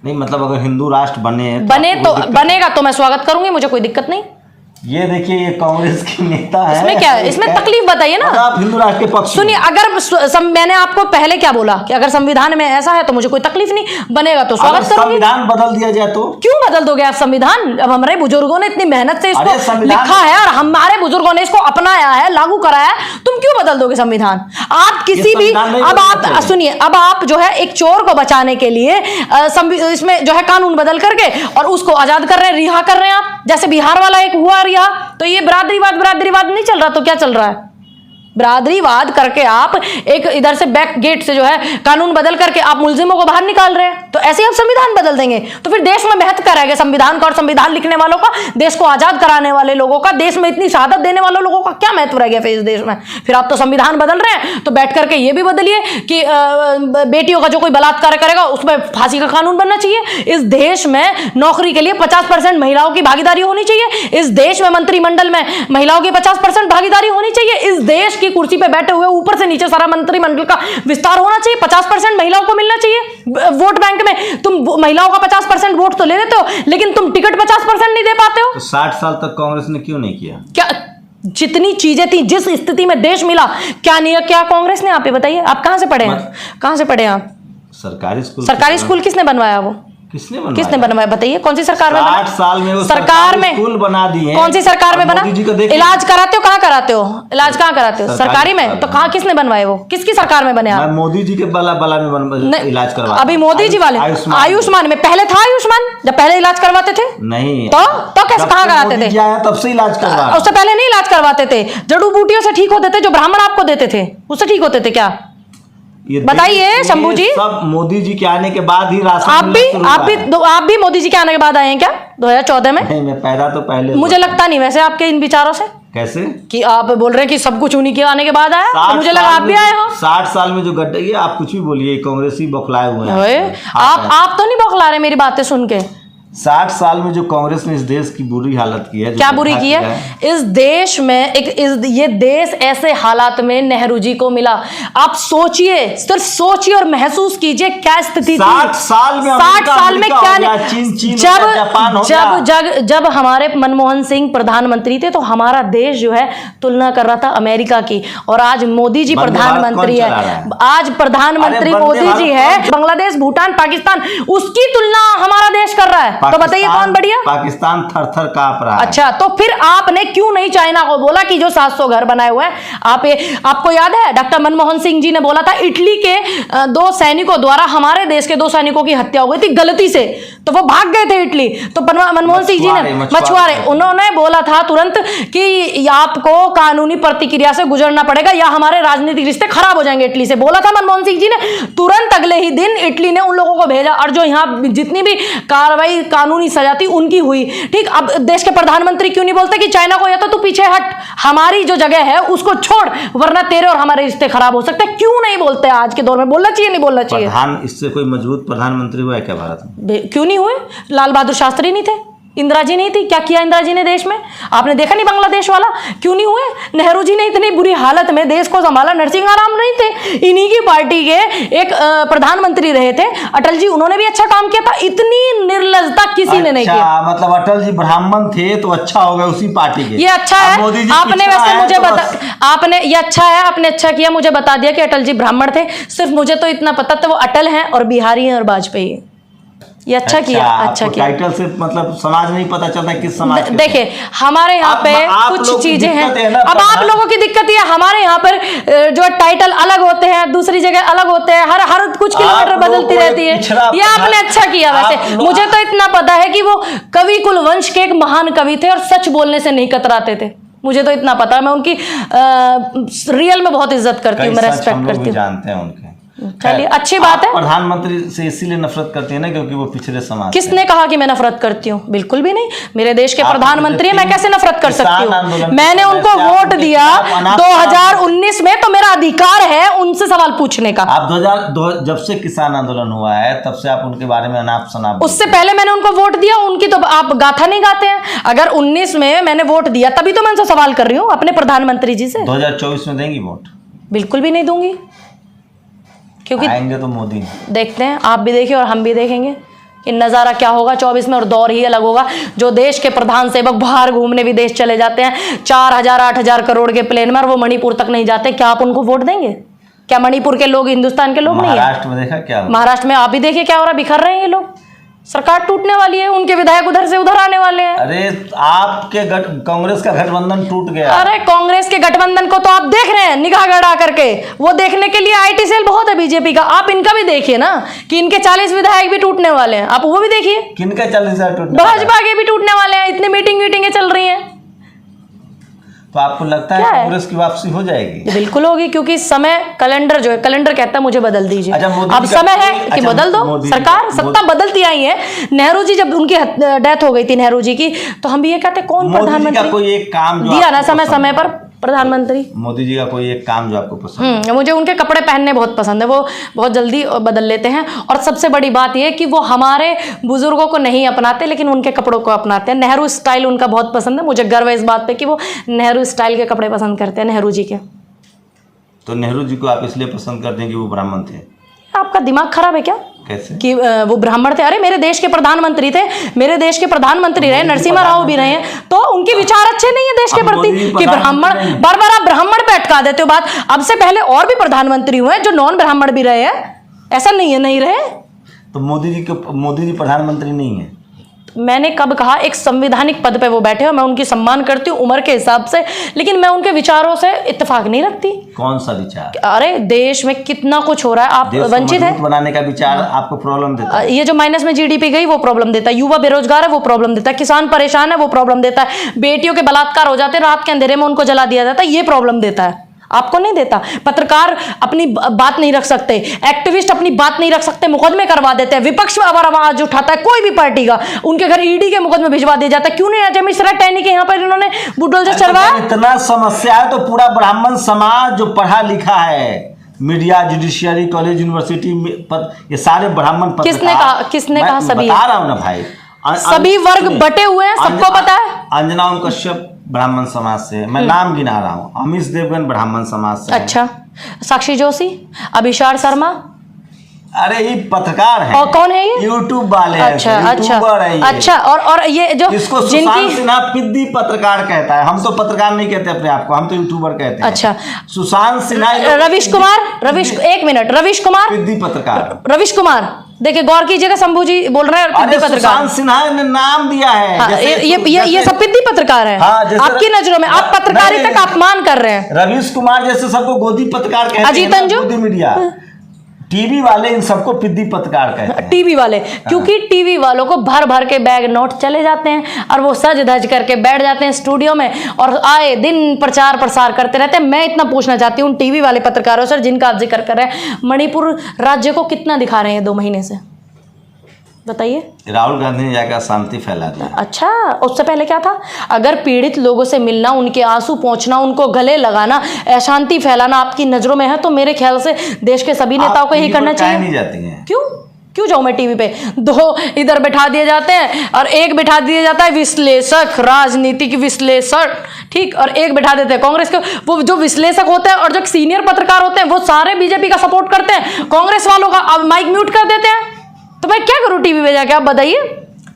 नहीं, मतलब अगर हिंदू राष्ट्र बने तो बनेगा तो मैं स्वागत करूंगी, मुझे कोई दिक्कत नहीं। ये देखिए, ये कांग्रेस की नेता है। इसमें क्या है? इसमें तकलीफ बताइए ना। आप हिंदू राष्ट्र के पक्ष। सुनिए, अगर मैंने आपको पहले क्या बोला कि अगर संविधान में ऐसा है तो मुझे कोई तकलीफ नहीं, बनेगा तो स्वागत करूंगी। संविधान बदल दिया जाए तो? क्यों बदल दोगे आप संविधान? अब हमारे बुजुर्गों ने इतनी मेहनत से इसको लिखा है और हमारे बुजुर्गों ने इसको अपनाया है, लागू कराया है, तुम क्यों बदल दोगे संविधान? आप किसी भी, अब आप सुनिए, अब आप जो है एक चोर को बचाने के लिए इसमें जो है कानून बदल करके और उसको आजाद कर रहे हैं, रिहा कर रहे हैं आप। जैसे बिहार वाला एक हुआ रिहा, तो ये बिरादरीवाद नहीं चल रहा तो क्या चल रहा है? बिरादरीवाद करके आप एक इधर से बैक गेट से जो है कानून बदल करके आप मुल्जिमों को बाहर निकाल रहे हैं। तो ऐसे ही आप संविधान बदल देंगे तो फिर देश में महत्व क्या रहेगा संविधान का? और संविधान लिखने वालों का, देश को आजाद कराने वाले लोगों का, देश में इतनी शहादत देने वाले लोगों का क्या महत्व रह गया फिर इस देश में? फिर आप तो संविधान बदल रहे हैं तो बैठ करके ये भी बदलिए कि बेटियों का जो कोई बलात्कार करेगा उसमें फांसी का कानून बनना चाहिए। इस देश में नौकरी के लिए 50% महिलाओं की भागीदारी होनी चाहिए। इस देश में मंत्रिमंडल में महिलाओं की 50% भागीदारी होनी चाहिए। इस देश की कुर्सी पे बैठे हुए ऊपर से नीचे सारा मंत्रिमंडल का विस्तार होना चाहिए। 50% महिलाओं को मिलना चाहिए। वोट बैंक में तुम महिलाओं का 50% वोट तो ले लेते हो, लेकिन तुम टिकट 50% नहीं दे पाते हो। तो 60 साल तक कांग्रेस ने क्यों नहीं किया? क्या जितनी चीजें थी, जिस स्थिति में देश मिला, क्या नहीं क्या कांग्रेस ने? आप ये बताइए, आप कहां से पढ़े हैं? कहां से पढ़े आप? सरकारी स्कूल किसने बनवाया? वो किसने बनवाया बताइए? कौन सी सरकार में बना? 60 साल में वो सरकार में स्कूल बना दिए। कौन सी सरकार में बना? इलाज कराते हो कहाँ कराते हो? इलाज कहाँ कराते हो? सरकारी में। तो कहाँ किसने बनवाए? वो किसकी सरकार में बने? आप मोदी जी के बला में इलाज करवा। अभी मोदी जी वाले आयुष्मान में, पहले था आयुष्मान जब पहले इलाज करवाते थे? नहीं। तो कैसे कहाँ कराते थे? तब से इलाज करवा। उससे पहले नहीं इलाज करवाते थे? जड़ी बूटियों से ठीक होते थे, जो ब्राह्मण आपको देते थे उससे ठीक होते थे क्या? बताइए शंभू जी। सब मोदी जी के आने के बाद ही राशन। आप भी मोदी जी के आने के बाद आए हैं क्या 2014 में? नहीं, मैं पैदा तो पहले। मुझे लगता नहीं वैसे आपके इन विचारों से। कैसे कि आप बोल रहे हैं कि सब कुछ उन्हीं के आने के बाद आया, तो मुझे लगा आप भी आए हो। 60 साल में जो गड्ढे, ये आप कुछ भी बोलिए, कांग्रेसी बौखलाए हुए हैं। आप तो नहीं बौखला रहे मेरी बातें सुन के। 60 साल में जो कांग्रेस ने इस देश की बुरी हालत की है। क्या बुरी की है? इस देश में ये देश ऐसे हालात में नेहरू जी को मिला। आप सोचिए, सिर्फ सोचिए और महसूस कीजिए क्या स्थिति थी। 60 साल में क्या जब हमारे मनमोहन सिंह प्रधानमंत्री थे तो हमारा देश जो है तुलना कर रहा था अमेरिका की, और आज मोदी जी प्रधानमंत्री है। आज प्रधानमंत्री मोदी जी है। बांग्लादेश, भूटान, पाकिस्तान, उसकी तुलना हमारा देश कर रहा है। तो बताइए कौन बढ़िया? पाकिस्तान थर-थर कांप रहा है। अच्छा, तो फिर आपने क्यों नहीं चाइना को बोला कि जो 700 घर बनाए हुए हैं? आपको याद है डॉक्टर मनमोहन सिंह जी ने बोला था इटली के 2 सैनिकों द्वारा हमारे देश के 2 सैनिकों की हत्या हो गई थी गलती से। तो वो भाग गए थे इटली। तो मनमोहन सिंह जी ने, मछुआरे, उन्होंने बोला था तुरंत कि आपको कानूनी प्रक्रिया से गुजरना पड़ेगा या हमारे राजनीतिक रिश्ते खराब हो जाएंगे इटली से, बोला था मनमोहन सिंह जी ने। तुरंत अगले ही दिन इटली ने उन लोगों को भेजा और जो यहाँ जितनी भी कार्रवाई कानूनी सजा थी उनकी हुई। ठीक, अब देश के प्रधानमंत्री क्यों नहीं बोलते कि चाइना को या तो तू पीछे हट, हमारी जो जगह है उसको छोड़, वरना तेरे और हमारे रिश्ते खराब हो सकते हैं? क्यों नहीं बोलते आज के दौर में? बोलना चाहिए नहीं बोलना चाहिए? इससे कोई मजबूत प्रधानमंत्री हुआ है क्या भारत में? क्यों नहीं हुए? लाल बहादुर शास्त्री नहीं थे? इंदिरा जी नहीं थी? क्या किया इंदिरा जी ने देश में? आपने देखा नहीं बांग्लादेश वाला? क्यों नहीं हुए? नेहरू जी ने इतनी बुरी हालत में देश को संभाला, नरसिंहाराम नहीं थे? इन्हीं की पार्टी के एक प्रधानमंत्री रहे थे अटल जी, उन्होंने भी अच्छा काम किया था। इतनी निर्लजता किसी ने नहीं किया। मतलब अटल जी ब्राह्मण थे तो अच्छा हो गया उसी पार्टी के। ये अच्छा है, आपने वैसे मुझे आपने ये अच्छा है, आपने अच्छा किया मुझे बता दिया कि अटल जी ब्राह्मण थे। सिर्फ मुझे तो इतना पता था वो अटल हैं और बिहारी हैं और वाजपेयी। ये अच्छा किया, अच्छा किया। टाइटल से मतलब समाज नहीं पता चलता किस समाज। देखिए हमारे यहाँ पे कुछ चीजें हैं, अब आप लोगों की दिक्कत ये, हमारे यहाँ पर जो टाइटल अलग होते हैं, दूसरी जगह अलग होते हैं, हर कुछ किलोमीटर बदलती रहती है। ये आपने अच्छा किया। वैसे मुझे तो इतना पता है कि वो कवि कुलवंश के एक महान कवि थे और सच बोलने से नहीं कतराते थे। मुझे तो इतना पता है। मैं उनकी रियल में बहुत इज्जत करती हूँ, मैं रेस्पेक्ट करती हूँ। जानते हैं उनके। चलिए अच्छी बात है। प्रधानमंत्री से इसीलिए नफरत करती है ना क्योंकि वो पिछड़े समाज। किसने कहा कि मैं नफरत करती हूँ? बिल्कुल भी नहीं। मेरे देश के प्रधानमंत्री है, मैं कैसे नफरत कर सकती हूँ? मैंने उनको वोट दिया 2019 में, तो मेरा अधिकार है उनसे सवाल पूछने का। आप 2002 जब से किसान आंदोलन हुआ है तब से आप उनके बारे में अनाप शनाप। उससे पहले मैंने उनको वोट दिया, उनकी तो आप गाथा नहीं गाते हैं। अगर 19 में मैंने वोट दिया तभी तो मैं उनसे सवाल कर रही हूँ अपने प्रधानमंत्री जी से। 2024 में देंगी वोट? बिल्कुल भी नहीं दूंगी, क्योंकि आएंगे तो मोदी। देखते हैं, आप भी देखिए और हम भी देखेंगे कि नज़ारा क्या होगा 24 में, और दौर ही अलग होगा। जो देश के प्रधान सेवक बाहर घूमने विदेश चले जाते हैं 4000 8000 करोड़ के प्लेन में, और वो मणिपुर तक नहीं जाते, क्या आप उनको वोट देंगे? क्या मणिपुर के लोग हिंदुस्तान के लोग नहीं है? महाराष्ट्र में देखा क्या? महाराष्ट्र में आप भी देखिए क्या हो रहा, बिखर रहे हैं ये लोग। सरकार टूटने वाली है, उनके विधायक उधर से उधर आने वाले हैं। अरे आपके कांग्रेस का गठबंधन टूट गया। अरे कांग्रेस के गठबंधन को तो आप देख रहे हैं निगाह गड़ा करके, वो देखने के लिए आईटी सेल बहुत है बीजेपी का। आप इनका भी देखिए ना कि इनके 40 विधायक भी टूटने वाले हैं, आप वो भी देखिए। किनका 40,000 टूटने? भाजपा के भी टूटने वाले हैं। इतनी मीटिंगें चल रही हैं। तो आपको लगता है कांग्रेस की वापसी हो जाएगी? बिल्कुल होगी, क्योंकि समय कैलेंडर जो है, कैलेंडर कहता है मुझे बदल दीजिए। अच्छा, अब समय है कि बदल दो। सरकार सत्ता बदलती आई है। नेहरू जी जब उनकी डेथ हो गई थी नेहरू जी की, तो हम भी ये कहते कौन प्रधानमंत्री कोई एक काम जो दिया ना समय पर प्रधानमंत्री? मोदी जी का कोई एक काम जो आपको पसंद है? मुझे उनके कपड़े पहनने बहुत पसंद है, वो बहुत जल्दी बदल लेते हैं। और सबसे बड़ी बात यह कि वो हमारे बुजुर्गों को नहीं अपनाते लेकिन उनके कपड़ों को अपनाते हैं। नेहरू स्टाइल उनका बहुत पसंद है। मुझे गर्व है इस बात पे कि वो नेहरू स्टाइल के कपड़े पसंद करते हैं, नेहरू जी के। तो नेहरू जी को आप इसलिए पसंद करते हैं कि वो ब्राह्मण थे? आपका दिमाग खराब है क्या? कैसे? कि वो ब्राह्मण थे? अरे मेरे देश के प्रधानमंत्री थे, मेरे देश के प्रधानमंत्री रहे, नरसिम्हा राव भी रहे हैं, तो उनके विचार अच्छे नहीं है देश के प्रति कि ब्राह्मण, बार बार आप ब्राह्मण पे अटका देते हो बात। अब से पहले और भी प्रधानमंत्री हुए जो नॉन ब्राह्मण भी रहे हैं, ऐसा नहीं है नहीं रहे। तो मोदी जी प्रधानमंत्री नहीं है? मैंने कब कहा? एक संवैधानिक पद पे वो बैठे हो, मैं उनकी सम्मान करती हूँ उम्र के हिसाब से, लेकिन मैं उनके विचारों से इत्तेफाक नहीं रखती। कौन सा विचार? अरे देश में कितना कुछ हो रहा है, आप वंचित है बनाने का विचार आपको प्रॉब्लम देता है। ये जो माइनस में जीडीपी गई वो प्रॉब्लम देता है, युवा बेरोजगार है वो प्रॉब्लम देता है, किसान परेशान है वो प्रॉब्लम देता है, बेटियों के बलात्कार हो जाते हैं रात के अंधेरे में उनको जला दिया जाता है, ये प्रॉब्लम देता है। आपको नहीं देता। पत्रकार अपनी बात नहीं रख सकते, एक्टिविस्ट अपनी बात नहीं रख सकते, मुकदमे करवा देते हैं। विपक्ष में अगर आवाज उठाता है कोई भी पार्टी का, उनके घर ईडी के मुकदमे भिजवा दिया जाता है। क्यों नहीं अजय मिश्रा टैनी के यहाँ पर इन्होंने बुलडोजर चलवाया? इतना समस्या है तो पूरा ब्राह्मण समाज जो पढ़ा लिखा है, मीडिया, जुडिशियरी, कॉलेज, यूनिवर्सिटी में ये सारे ब्राह्मण पत्रकार। किसने कहा? सभी बता रहा हूं ना भाई, सभी वर्ग बटे हुए हैं, सबको पता है। अंजना ओम कश्यप ब्राह्मण समाज से, मैं नाम गिना रहा हूँ। अमिश देवगन ब्राह्मण समाज से। अच्छा, साक्षी जोशी, अभिषार शर्मा, अरे ये पत्रकार है। और कौन है ये? यूट्यूब वाले। अच्छा अच्छा। और ये जो जिसको सुशांत सिन्हा पिद्दी पत्रकार कहता है, हम तो पत्रकार नहीं कहते अपने आप को, हम तो यूट्यूबर कहते हैं। अच्छा, सुशांत सिन्हा, रविश कुमार, एक मिनट, रविश कुमार पिद्दी पत्रकार। रविश कुमार देखिए, गौर कीजिएगा, शंभू जी बोल रहे हैं पिद्दी पत्रकार। सुशांत सिन्हा ने नाम दिया है। हाँ, ये सब पिद्दी पत्रकार है। हाँ, आपकी नजरों में आप पत्रकारिता का अपमान कर रहे हैं। रविश कुमार जैसे सबको गोदी पत्रकार कहते हैं। अजीत अंजू, गोदी मीडिया। टीवी वाले इन सबको पिद्दी पत्रकार कहते हैं। टीवी वाले, क्योंकि टीवी वालों को भर भर के बैग नोट चले जाते हैं और वो सज धज करके बैठ जाते हैं स्टूडियो में और आए दिन प्रचार प्रसार करते रहते हैं। मैं इतना पूछना चाहती हूँ टीवी वाले पत्रकारों से जिनका आप जिक्र कर रहे हैं, मणिपुर राज्य को कितना दिखा रहे हैं 2 महीने से, बताइए। राहुल गांधी ने जाकर शांति फैला दी। अच्छा, उससे पहले क्या था? अगर पीड़ित लोगों से मिलना, उनके आंसू पोंछना, उनको गले लगाना, अशांति फैलाना आपकी नजरों में है तो मेरे ख्याल से देश के सभी नेताओं को यही करना चाहिए। नहीं जाती हैं? क्यों जाऊं मैं टीवी पे? 2 इधर बैठा दिए जाते हैं और एक बैठा दिया जाता है विश्लेषक, राजनीतिक विश्लेषक, ठीक, और एक बैठा देते हैं कांग्रेस के। वो जो विश्लेषक होते हैं और जो सीनियर पत्रकार होते हैं वो सारे बीजेपी का सपोर्ट करते हैं, कांग्रेस वालों का अब माइक म्यूट कर देते हैं। तो मैं क्या करूं टीवी पे जाके? आप बताइए,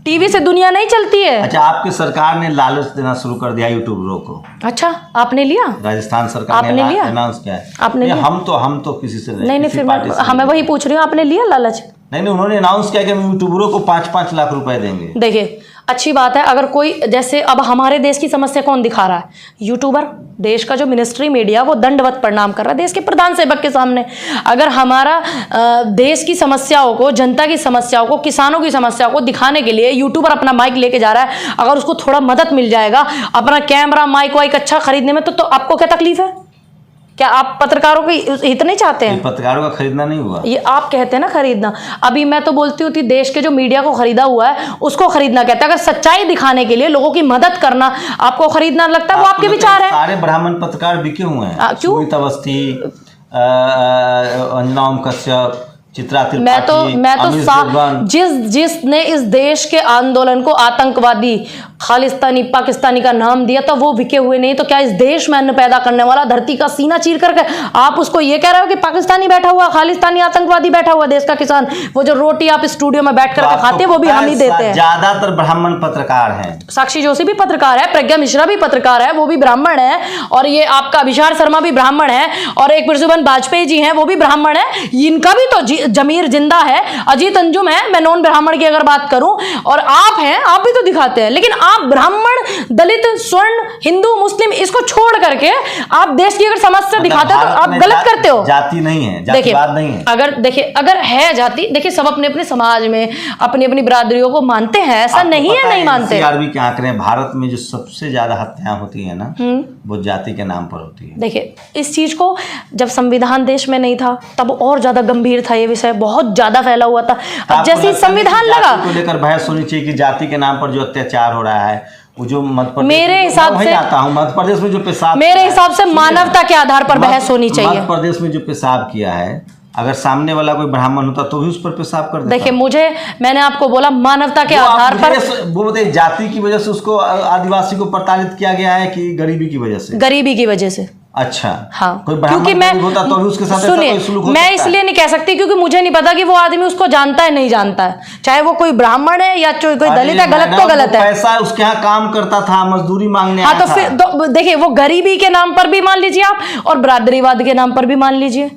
टीवी से दुनिया नहीं चलती है। अच्छा, आपकी सरकार ने लालच देना शुरू कर दिया यूट्यूबरों को। अच्छा, आपने लिया? राजस्थान सरकार आपने लिया? अनाउंस किया है। आपने लिया? हम तो किसी से नहीं, फिर मैं वही पूछ रही हूँ, आपने लिया लालच? नहीं, उन्होंने अनाउंस किया कि हम यूट्यूबरों को 5-5 लाख रुपए देंगे। देखिए, अच्छी बात है। अगर कोई, जैसे अब हमारे देश की समस्या कौन दिखा रहा है? यूट्यूबर। देश का जो मिनिस्ट्री मीडिया वो दंडवत प्रणाम कर रहा है देश के प्रधान सेवक के सामने। अगर हमारा देश की समस्याओं को, जनता की समस्याओं को, किसानों की समस्याओं को दिखाने के लिए यूट्यूबर अपना माइक लेके जा रहा है, अगर उसको थोड़ा मदद मिल जाएगा अपना कैमरा माइक वाइक अच्छा खरीदने में, तो आपको क्या तकलीफ है? क्या आप पत्रकारों के हित नहीं चाहते हैं? पत्रकारों का खरीदना नहीं हुआ, ये आप कहते हैं ना खरीदना। अभी मैं तो बोलती हूँ देश के जो मीडिया को खरीदा हुआ है उसको खरीदना कहते हैं। अगर सच्चाई दिखाने के लिए लोगों की मदद करना आपको खरीदना लगता है, वो आपके विचार है। सारे ब्राह्मण पत्रकार बिके हुए हैं। क्यों? सुमित अवस्थी, अंजना ओम कश्यप, चित्रा त्रिपाठी, मैं तो जिसने इस देश के आंदोलन को आतंकवादी, खालिस्तानी, पाकिस्तानी का नाम दिया था वो बिके हुए नहीं। तो क्या इस देश में अन्न पैदा करने वाला, धरती का सीना चीर करके आप उसको ये कह रहे हो कि पाकिस्तानी बैठा हुआ, खालिस्तानी आतंकवादी बैठा हुआ? देश का किसान, वो जो रोटी आप स्टूडियो में बैठ करके खाते हैं वो भी हम ही देते हैं। ज्यादातर ब्राह्मण पत्रकार हैं। साक्षी जोशी भी पत्रकार है, प्रज्ञा मिश्रा भी पत्रकार है, वो भी ब्राह्मण है, और ये आपका अभिषार शर्मा भी ब्राह्मण है, और एक प्रसुबन वाजपेयी जी हैं वो भी ब्राह्मण है। इनका भी तो जमीर जिंदा है, अजीत अंजुम है, मैं नॉन ब्राह्मण की अगर बात करूं, और आप हैं, आप भी तो दिखाते हैं। लेकिन आप ब्राह्मण, दलित, स्वर्ण, हिंदू, मुस्लिम, इसको छोड़ करके आप देश की अगर समस्या दिखाते हैं तो आप गलत करते हो। जाति नहीं है, जातिवाद नहीं है। अगर है जाति, देखिए सब अपने अपने समाज में अपनी अपनी बिरादरियों को मानते हैं, ऐसा नहीं है नहीं मानते। एनसीआरबी के आंकड़े, भारत में जो सबसे ज्यादा हत्याएं होती है ना, वो जाति के नाम पर होती है। देखिए, इस चीज को जब संविधान देश में नहीं था तब और ज्यादा गंभीर था ये विषय, बहुत ज्यादा फैला हुआ था। अब जैसे संविधान लगा को लेकर बहस होनी चाहिए कि जाति के नाम पर जो अत्याचार हो रहा है, वो जो मध्य प्रदेश, मेरे हिसाब से आता हूँ मध्य प्रदेश में जो पेशाब, मेरे हिसाब से मानवता के आधार पर बहस होनी चाहिए। मध्य प्रदेश में जो पेशाब किया है, अगर सामने वाला कोई ब्राह्मण होता तो भी उस पर पेशाब कर देता। देखिए, मैंने आपको बोला मानवता के आधार पर। वो बताइए, जाति की वजह से उसको, आदिवासी को प्रताड़ित किया गया है कि गरीबी की वजह से? गरीबी की वजह से। अच्छा, हाँ, कोई क्योंकि मैं होता तो भी उसके साथ सुनिए, मैं इसलिए नहीं कह सकती क्योंकि मुझे नहीं पता कि वो आदमी उसको जानता है नहीं जानता है, चाहे वो कोई ब्राह्मण है या कोई दलित है, गलत तो गलत है। पैसा उसके यहाँ काम करता था, मजदूरी मांगने आया था। तो फिर देखिए, वो गरीबी के नाम पर भी मान लीजिए आप, और बरादरीवाद के नाम पर भी मान लीजिए,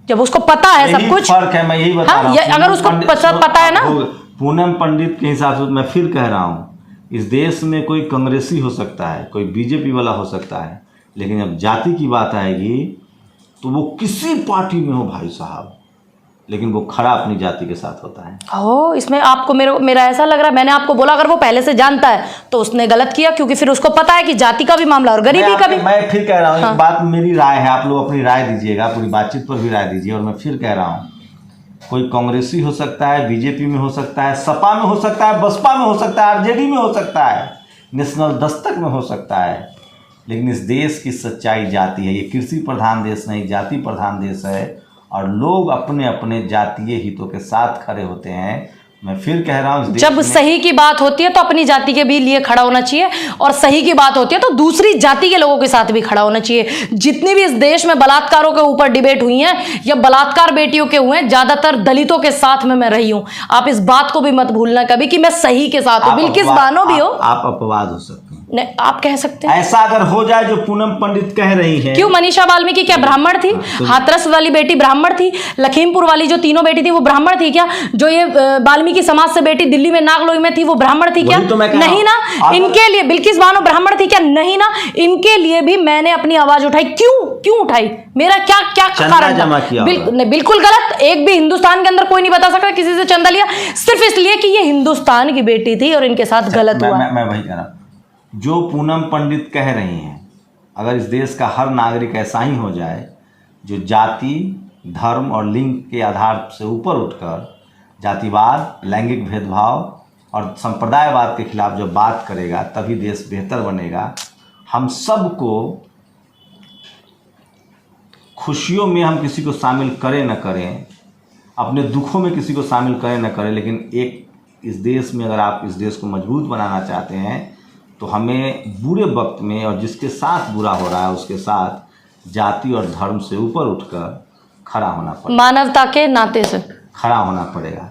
जब उसको पता है सब कुछ। फर्क है, मैं यही बता रहा हूं। अगर उसको पता है ना। पूनम पंडित के हिसाब से मैं फिर कह रहा हूँ, इस देश में कोई कांग्रेसी हो सकता है, कोई बीजेपी वाला हो सकता है, लेकिन जब जाति की बात आएगी तो वो किसी पार्टी में हो भाई साहब, लेकिन वो खड़ा अपनी जाति के साथ होता है। हो, इसमें आपको मेरा ऐसा लग रहा है, मैंने आपको बोला अगर वो पहले से जानता है तो उसने गलत किया, क्योंकि फिर उसको पता है कि जाति का भी मामला और गरीबी का भी। मैं फिर कह रहा हूँ, एक बात मेरी राय है, आप लोग अपनी राय दीजिएगा, पूरी बातचीत पर भी राय दीजिए। और मैं फिर कह रहा हूँ, कोई कांग्रेसी हो सकता है, बीजेपी में हो सकता है, सपा में हो सकता है, बसपा में हो सकता है, आरजेडी में हो सकता है, नेशनल दस्तक में हो सकता है, लेकिन इस देश की सच्चाई जाति है। ये कृषि प्रधान देश नहीं, जाति प्रधान देश है, और लोग अपने अपने जातीय हितों के साथ खड़े होते हैं। मैं फिर कह रहा हूँ, जब सही की बात होती है तो अपनी जाति के भी लिए खड़ा होना चाहिए, और सही की बात होती है तो दूसरी जाति के लोगों के साथ भी खड़ा होना चाहिए। जितनी भी इस देश में बलात्कारों के ऊपर डिबेट हुई है या बलात्कार बेटियों के हुए हैं, ज्यादातर दलितों के साथ में मैं रही हूँ। आप इस बात को भी मत भूलना कभी कि मैं सही के साथ हूँ, बिल्किस बानो भी हो। आप अपवाद हो सकते हैं, आप कह सकते हैं ऐसा अगर हो जाए जो पूनम पंडित कह रही है। क्यों मनीषा वाल्मीकि क्या ब्राह्मण थी? हाथरस वाली बेटी ब्राह्मण थी, लखीमपुर वाली जो तीनों बेटी थी वो ब्राह्मण थी क्या? जो ये वाल्मीकि समाज से बेटी दिल्ली में नागलोई में थी वो ब्राह्मण थी क्या? तो नहीं ना। इनके लिए बिल्किस बानो ब्राह्मण थी क्या? नहीं ना। इनके लिए भी मैंने अपनी आवाज उठाई। क्यों उठाई? मेरा क्या क्या कारण जमा किया? बिल्कुल गलत। एक भी हिंदुस्तान के अंदर कोई नहीं बता सकता किसी से चंदा लिया, सिर्फ इसलिए कि ये हिंदुस्तान की बेटी थी और इनके साथ गलत हुआ। मैं वही कह रहा हूं, जो पूनम पंडित कह रही हैं, अगर इस देश का हर नागरिक ऐसा ही हो जाए जो जाति, धर्म और लिंग के आधार से ऊपर उठकर जातिवाद, लैंगिक भेदभाव और संप्रदायवाद के खिलाफ जब बात करेगा तभी देश बेहतर बनेगा। हम सबको खुशियों में हम किसी को शामिल करें न करें, अपने दुखों में किसी को शामिल करें न करें, लेकिन एक इस देश में अगर आप इस देश को मजबूत बनाना चाहते हैं तो हमें बुरे वक्त में और जिसके साथ बुरा हो रहा है उसके साथ जाति और धर्म से ऊपर उठकर खड़ा होना पड़ेगा, मानवता के नाते से खड़ा होना पड़ेगा।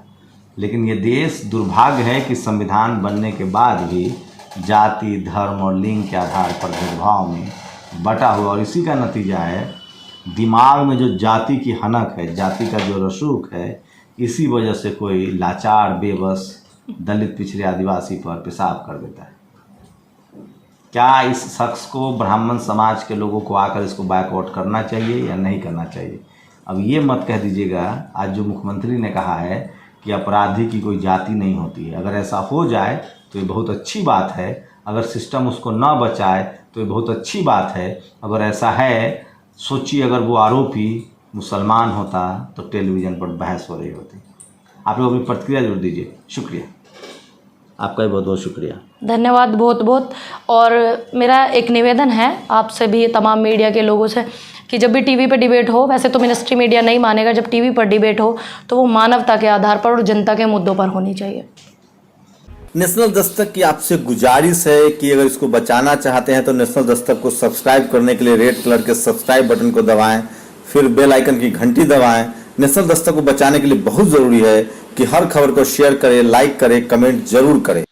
लेकिन ये देश दुर्भाग्य है कि संविधान बनने के बाद भी जाति, धर्म और लिंग के आधार पर भेदभाव में बटा हुआ, और इसी का नतीजा है दिमाग में जो जाति की हनक है, जाति का जो रसूख है, इसी वजह से कोई लाचार, बेबस, दलित, पिछड़े, आदिवासी पर पेशाब कर देता है। क्या इस शख्स को, ब्राह्मण समाज के लोगों को आकर इसको बैकआउट करना चाहिए या नहीं करना चाहिए? अब ये मत कह दीजिएगा, आज जो मुख्यमंत्री ने कहा है कि अपराधी की कोई जाति नहीं होती है, अगर ऐसा हो जाए तो ये बहुत अच्छी बात है। अगर सिस्टम उसको ना बचाए तो ये बहुत अच्छी बात है। अगर ऐसा है, सोचिए अगर वो आरोपी मुसलमान होता तो टेलीविज़न पर बहस हो रही होती। आप लोग अपनी प्रतिक्रिया जरूर दीजिए। शुक्रिया, आपका भी बहुत बहुत शुक्रिया, धन्यवाद बहुत बहुत। और मेरा एक निवेदन है आपसे भी, तमाम मीडिया के लोगों से, कि जब भी टीवी पर डिबेट हो, वैसे तो मिनिस्ट्री मीडिया नहीं मानेगा, जब टीवी पर डिबेट हो तो वो मानवता के आधार पर और जनता के मुद्दों पर होनी चाहिए। नेशनल दस्तक की आपसे गुजारिश है कि अगर इसको बचाना चाहते हैं तो नेशनल दस्तक को सब्सक्राइब करने के लिए रेड कलर के सब्सक्राइब बटन को दबाएं, फिर बेल आइकन की घंटी दबाएं। नेशनल दस्तक को बचाने के लिए बहुत जरूरी है कि हर खबर को शेयर करें, लाइक करें, कमेंट जरूर करें।